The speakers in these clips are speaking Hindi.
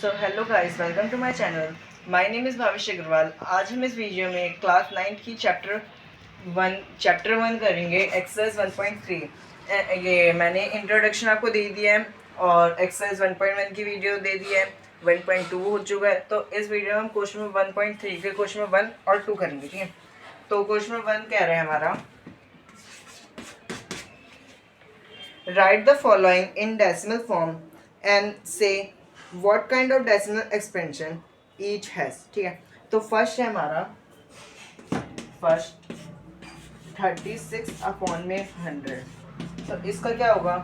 So hello guys, welcome to my channel. My name is Bhavish Agarwal. आज हम इस वीडियो में क्लास 9 की चैप्टर वन करेंगे, एक्सरसाइज 1.3। ये मैंने इंट्रोडक्शन आपको दे दिया है और एक्सरसाइज 1.1 की वीडियो दे दी है। 1.2 हो चुका है, तो इस वीडियो में हम क्वेश्चन में 1.3 के क्वेश्चन में 1 और 2 करेंगे। ठीक है, तो क्वेश्चन में 1 कह रहे हैं हमारा, write the following in decimal form and say what kind of decimal expansion each has. ठीक है, तो फर्स्ट है हमारा, फर्स्ट 36 अपॉन में 100। तो इसका क्या होगा,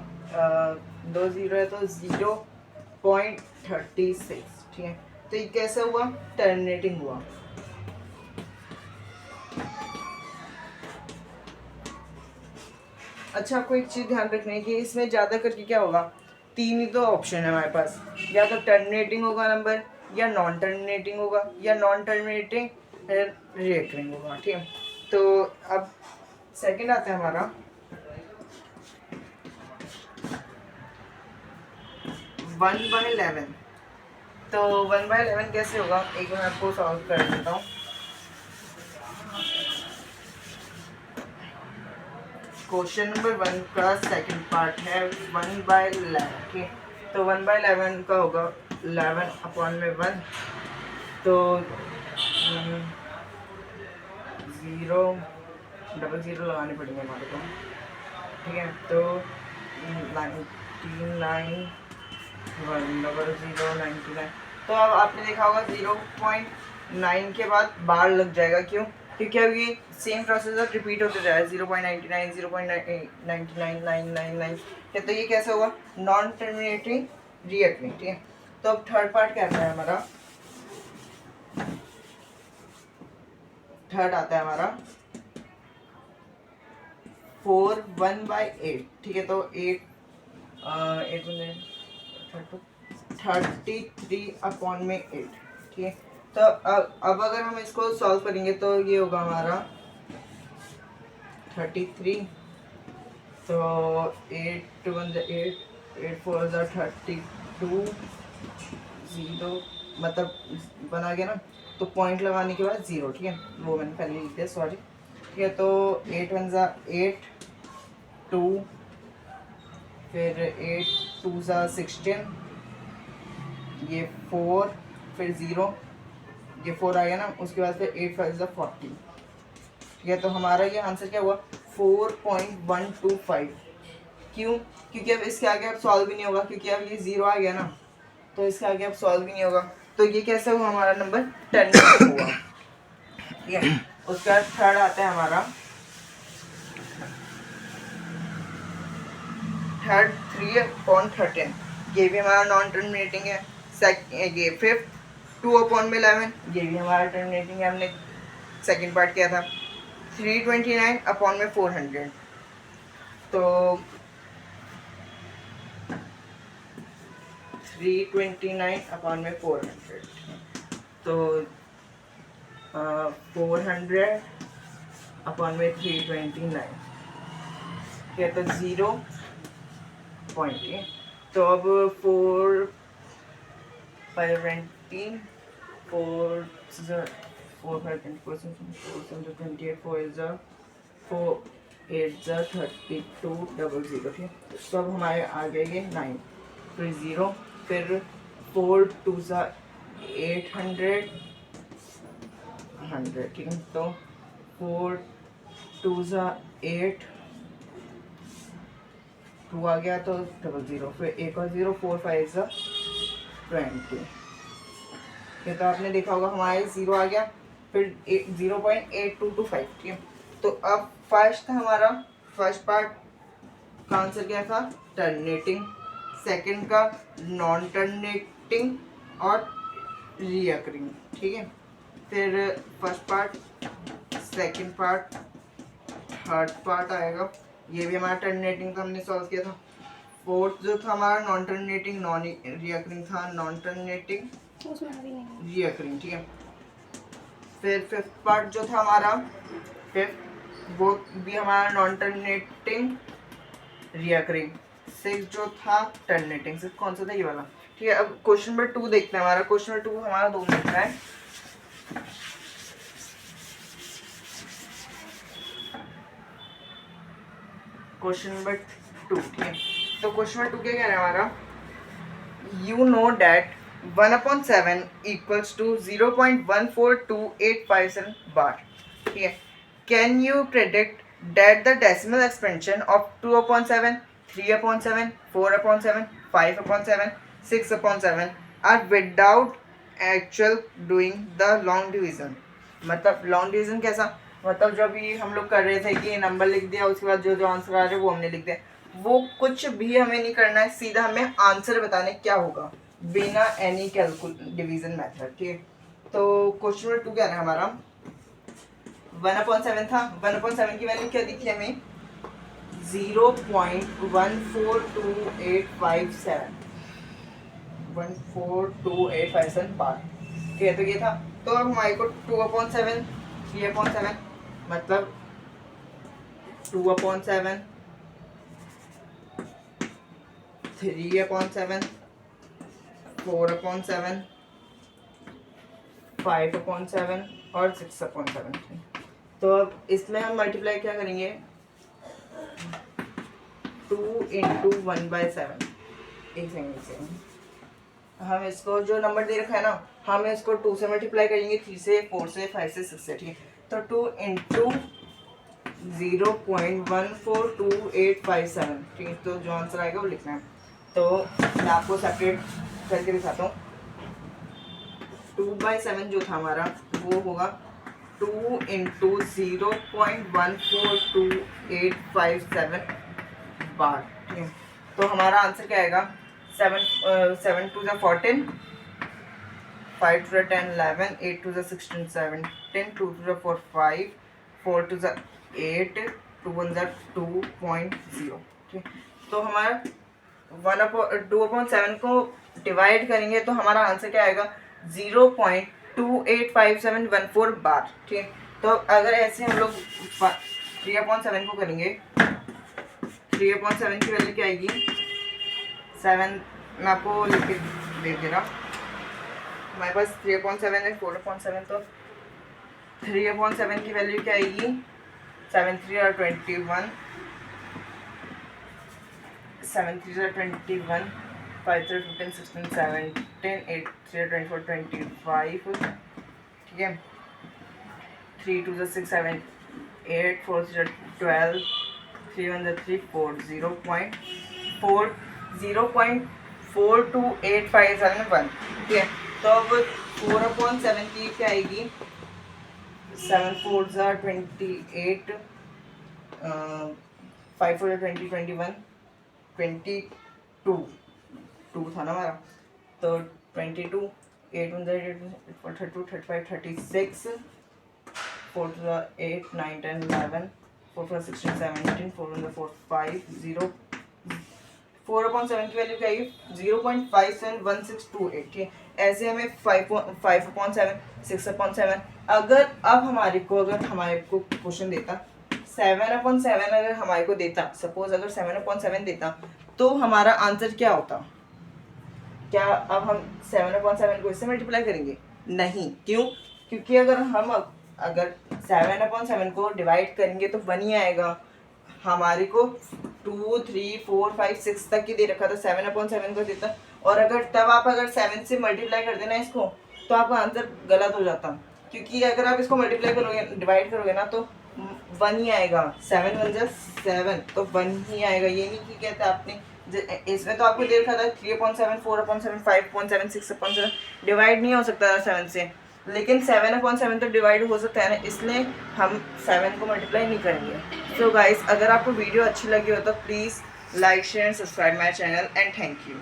दो जीरो है तो 0.36। ठीक है, तो ये कैसे हुआ, टर्मिनेटिंग हुआ। अच्छा, आपको एक चीज ध्यान रखनी है कि इसमें ज्यादा करके क्या होगा, तीन ही तो ऑप्शन है हमारे पास, या तो टर्मिनेटिंग होगा नंबर, या नॉन टर्मिनेटिंग होगा, या नॉन टर्मिनेटिंग रिकरिंग होगा। ठीक है, तो अब सेकंड आता है हमारा 1/11। तो 1/11 कैसे होगा, एक मैं आपको सॉल्व कर देता हूँ। क्वेश्चन नंबर 1 का सेकंड पार्ट है 1/11। ठीक, तो 1/11 का होगा 11 अपॉन में 1, तो 0 लगाने पड़ेंगे हमारे को। ठीक है, तो 99 तो अब आपने देखा होगा 0.9 के बाद बार लग जाएगा। क्यों? क्योंकि अब ये सेम प्रोसेस अब रिपीट होते जा रहा है, 0.99 0.99999। तो ये कैसे होगा, नॉन टर्मिनेटिंग रिएक्टिंग। ठीक है, तो अब थर्ड पार्ट क्या आता है हमारा, थर्ड आता है हमारा 1/8। ठीक है, तो 33 अपॉन में 8। ठीक है, तो अब अगर हम इसको सॉल्व करेंगे तो ये होगा हमारा 33, तो 8 1 8 8 4 32, 0 मतलब बना गया ना, तो पॉइंट लगाने के बाद 0। ठीक है, वो मैंने पहले लिख दिया, सॉरी। ठीक है, तो 8 1 8 2, फिर 8 2 16, ये 4, फिर 0, ये 4 आ गया ना, उसके बाद फिर 8 5 40। ठीक है, तो हमारा ये आंसर क्या हुआ, 4.125। क्यों? क्योंकि अब इसके आगे अब सॉल्व भी नहीं होगा, क्योंकि अब ये 0 आ गया ना, तो इसके आगे अब सॉल्व भी नहीं होगा। तो ये कैसे हुआ, हमारा नंबर 10 हुआ। ठीक है, उसके बाद थर्ड आता है हमारा, थर्ड 3/13। ये भी हमारा नॉन टर्मिनेटिंग है। ये फिफ्थ 2/11, ये भी हमारा टर्मिनेटिंग है, हमने सेकंड पार्ट किया था। 329 अपॉन में 400, तो 329 अपॉन में 400, तो 400 अपॉन में 329। ठीक है, तो 0 पॉइंट। तो अब 4 5 20 4 4 5 24 4 28 4 is 4 8 32 00। ठीक है, तो अब हमारे आ गए ये 9, फिर 0, फिर 4 2 800 100। ठीक है, तो 4 2 8 2 आ गया, तो 00, फिर एक और 0 4 5 20। ये तो आपने देखा होगा, हमारे 0 आ गया, फिर 0.8225। ठीक है, तो अब फर्स्ट था हमारा, फर्स्ट पार्ट का आंसर क्या था, टर्मिनेटिंग। सेकंड का नॉन टर्मिनेटिंग और रीअकरिंग। ठीक है, फिर first part, second part, third part आएगा, ये भी हमारा टर्मिनेटिंग था, हमने सॉल्व किया था। फोर्थ जो था हमारा नॉन टर्मिनेटिंग नॉन रीअकरिंग था, नॉन टर्मिनेटिंग रीअकरिंग। ठीक है, फिर फिफ्थ पार्ट जो था हमारा, फिफ्थ वो भी हमारा नॉन टर्मिनेटिंग रीअकरिंग। सिक्स जो था टर्मिनेटिंग, सिक्स कौन सा था, ये वाला। ठीक है, अब क्वेश्चन नंबर 2 देखते हैं। हमारा क्वेश्चन नंबर 2 हमारा 2 मिनट का है। क्वेश्चन नंबर 2, ठीक है। तो क्वेश्चन नंबर 2 क्या कह रहा है हमारा, you know that 1/7 equals to 0.142857 बार, ठीक है। Can you predict that the decimal expansion of 2/7, 3/7, 4/7, 5/7, 6/7 are without actual doing the long division। मतलब लॉन्ग डिवीजन कैसा, मतलब जब भी हम लोग कर रहे थे कि नंबर लिख दिया, उसके बाद जो जो आंसर आ रहा है वो हमने लिख दिया, वो कुछ भी हमें नहीं करना है, सीधा हमें आंसर बताने क्या होगा बिना एनी डिवीजन मेथड, ठीक है। तो क्वेश्चन नंबर 2 क्या है हमारा, 1/7 था, 1/7 की वैल्यू क्या दिखी हमें, 0.14287 बार, ठीक है। तो ये था। तो अब हमारे को 2/7, 3/7, मतलब 2/7, 3/7, 4/7, 5/7 और 6/7। तो अब इसमें हम मल्टीप्लाई क्या करेंगे, 2 × 1/7। एक सेकेंड से हम इसको जो नंबर दे रखा है ना, हम इसको 2 से मल्टीप्लाई करेंगे, 3 से, 4 से, 5 से, 6 से, ठीक है। तो 2 × 0.14287, ठीक है। तो जो आंसर आएगा वो लिखना है। तो मैं आपको सेपरेट करके दिखाता हूँ। 2/7 जो था हमारा वो होगा 2 × 0.14287 बार, ठीक है। तो हमारा आंसर क्या आएगा, 7 2 14, 5 2 10 11, 8 2 16 17, 2 2 4 5, 4 2 8, 2 1 2.0, ठीक है। तो हमारा 2/7 को डिवाइड करेंगे तो हमारा आंसर क्या आएगा, 0.285714 बार, ठीक है। तो अगर ऐसे हम लोग 3/7 को करेंगे, 3/7 की वैल्यू क्या आएगी, 7, मैं आपको लिख के दे दे रहा हूँ। हमारे पास 3/7 है, 4/7, तो 3/7 की वैल्यू क्या आएगी, 7 3 are 21, 7 3 are 21, 5 3 15 16 17, 8 3 24 25, ठीक है। 3 2 6 7 8, 4 3 12, 3 1 3 4, 0.428571, ठीक है। तो अब 4/7 की क्या आएगी, 7 4 28, 5 4 20 21, 22 2 था ना हमारा, तो 22, 8 1 8 32 35 36, 4 2 8 9 10 11, 4 4 16 17, 4 1 4 5 0, 4/7 की वैल्यू क्या आएगी, 0.571628, ठीक है। ऐसे हमें 5/7, 6/7, अगर अब हमारे को क्वेश्चन देता 7/7, अगर हमारे को देता, सपोज अगर 7/7 देता, तो हमारा आंसर क्या होता, क्या अब हम 7/7 को इससे मल्टीप्लाई करेंगे, नहीं, क्यों, क्योंकि अगर 7/7 को डिवाइड करेंगे तो 1 ही आएगा। हमारे को 2 3 4 5 6 तक की दे रखा था, 7/7 को देता, और अगर 7 से मल्टीप्लाई कर देना इसको, तो आपका आंसर गलत हो जाता, क्योंकि अगर आप इसको मल्टीप्लाई करोगे, डिवाइड करोगे ना, तो 1 ही आएगा, 7 1 7, तो 1 ही आएगा। ये नहीं कि कहते आपने इसमें तो आपको दे रखा था 3/7, 4/7, 5/7, 6/7, डिवाइड नहीं हो सकता था 7 से, लेकिन 7/7 तो डिवाइड हो सकता है ना, इसलिए हम 7 को मल्टीप्लाई नहीं करेंगे। सो गाइस, अगर आपको वीडियो अच्छी लगी हो तो please like share and subscribe my channel, and thank you.